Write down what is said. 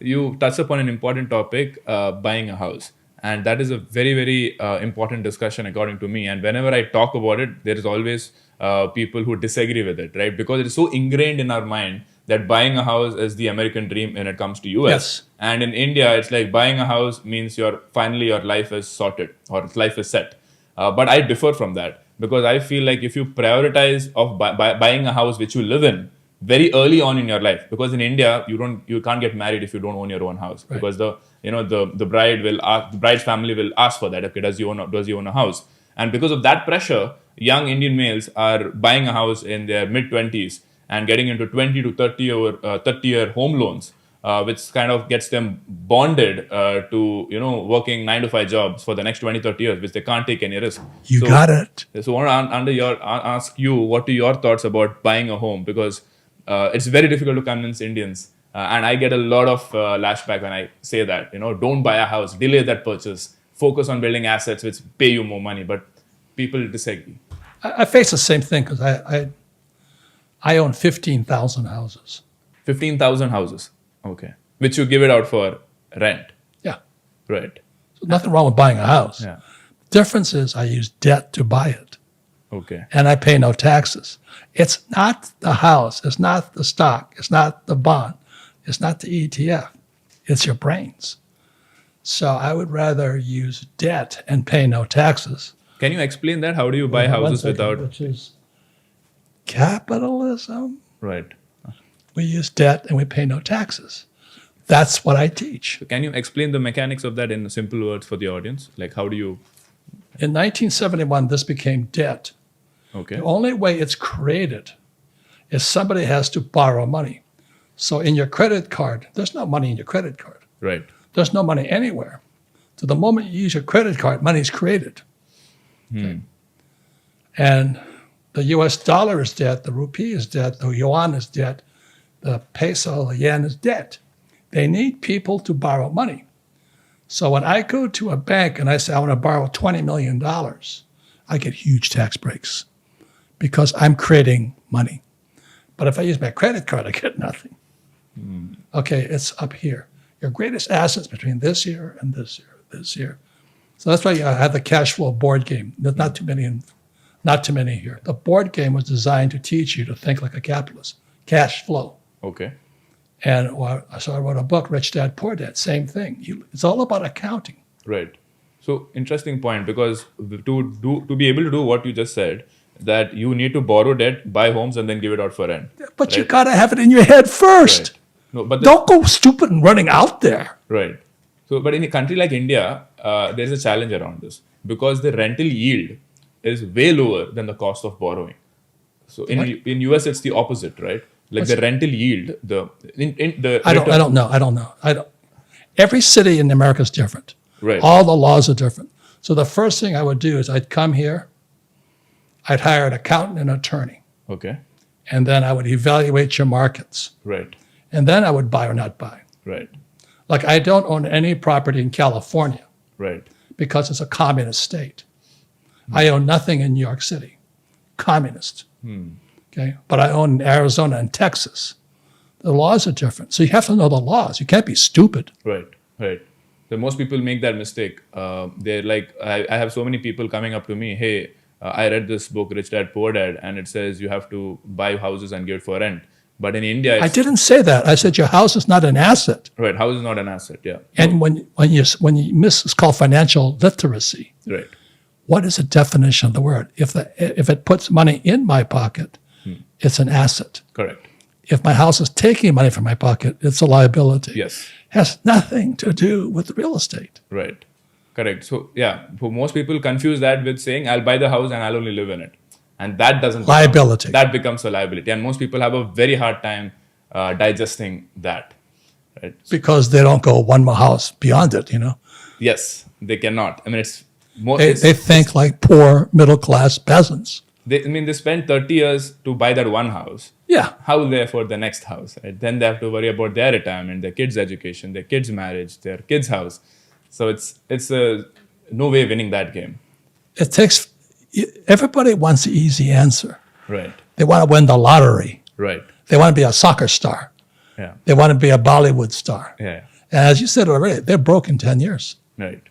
you touched upon an important topic, buying a house. And that is a very, very important discussion according to me. And whenever I talk about it, there is always people who disagree with it, right? Because it is so ingrained in our mind that buying a house is the American dream when it comes to US. Yes. And in India, it's like buying a house means finally your life is sorted or life is set. But I differ from that because I feel like if you prioritize of buying a house which you live in very early on in your life, because in India you can't get married if you don't own your own house, Right. because the bride's family will ask for that. Okay, does he own a house? And because of that pressure, young Indian males are buying a house in their mid-20s and getting into 20 to 30-year home loans, which kind of gets them bonded to working 9 to 5 jobs for the next 20-30 years, which they can't take any risk. You got it. So I want to ask you, what are your thoughts about buying a home? Because it's very difficult to convince Indians. And I get a lot of lashback when I say that, don't buy a house, delay that purchase, focus on building assets which pay you more money. But people disagree. I face the same thing because I own 15,000 houses. 15,000 houses. Okay. Which you give it out for rent. Yeah. Right. So nothing wrong with buying a house. Yeah. Difference is I use debt to buy it. Okay. And I pay no taxes. It's not the house. It's not the stock. It's not the bond. It's not the ETF. It's your brains. So I would rather use debt and pay no taxes. Can you explain that? How do you buy houses without... Which is capitalism. Right. We use debt and we pay no taxes. That's what I teach. So can you explain the mechanics of that in simple words for the audience? Like, how do you... In 1971, this became debt. Okay. The only way it's created is somebody has to borrow money. So in your credit card, there's no money in your credit card. Right. There's no money anywhere. So the moment you use your credit card, money is created. Okay. And the US dollar is debt, the rupee is debt, the yuan is debt, the peso, the yen is debt. They need people to borrow money. So when I go to a bank and I say, I want to borrow $20 million, I get huge tax breaks because I'm creating money. But if I use my credit card, I get nothing. Okay, it's up here. Your greatest assets between this year and this year, this year. So that's why I have the cash flow board game. There's not too many here. The board game was designed to teach you to think like a capitalist. Cash flow. Okay. And so I wrote a book, Rich Dad, Poor Dad, same thing. It's all about accounting. Right. So interesting point, because to be able to do what you just said, that you need to borrow debt, buy homes, and then give it out for rent. But right? you got to have it in your head first. Right. No, but don't go stupid and running out there. Right. So, but in a country like India, there's a challenge around this because the rental yield is way lower than the cost of borrowing. So in US, it's the opposite, right? Like the rental yield, I don't know. Every city in America is different. Right. All the laws are different. So the first thing I would do is I'd come here, I'd hire an accountant and an attorney. Okay. And then I would evaluate your markets. Right. And then I would buy or not buy. Right. Like I don't own any property in California. Right. Because it's a communist state. I own nothing in New York City. Communist. Okay. But I own in Arizona and Texas. The laws are different. So you have to know the laws. You can't be stupid. Right. Right. So most people make that mistake. They're like, I have so many people coming up to me, hey, I read this book, Rich Dad, Poor Dad, and it says you have to buy houses and give it for rent. But in India, I didn't say that. I said your house is not an asset. Right. House is not an asset. Yeah. And when you miss, it's called financial literacy. Right. What is the definition of the word? If it puts money in my pocket, it's an asset. Correct. If my house is taking money from my pocket, it's a liability. Yes. Has nothing to do with real estate. Right. Correct. So yeah, for most people confuse that with saying I'll buy the house and I'll only live in it. And that doesn't liability. That becomes a liability. And most people have a very hard time digesting that. Right? Because they don't go one more house beyond it, Yes, they cannot. I mean, it's more. They think like poor middle class peasants. They spend 30 years to buy that one house. Yeah. How will they afford the next house? Right? Then they have to worry about their retirement, their kids' education, their kids' marriage, their kids' house. So it's no way winning that game. Everybody wants the easy answer. Right. They want to win the lottery. Right. They want to be a soccer star. Yeah. They want to be a Bollywood star. Yeah. And as you said already, they're broke in 10 years. Right.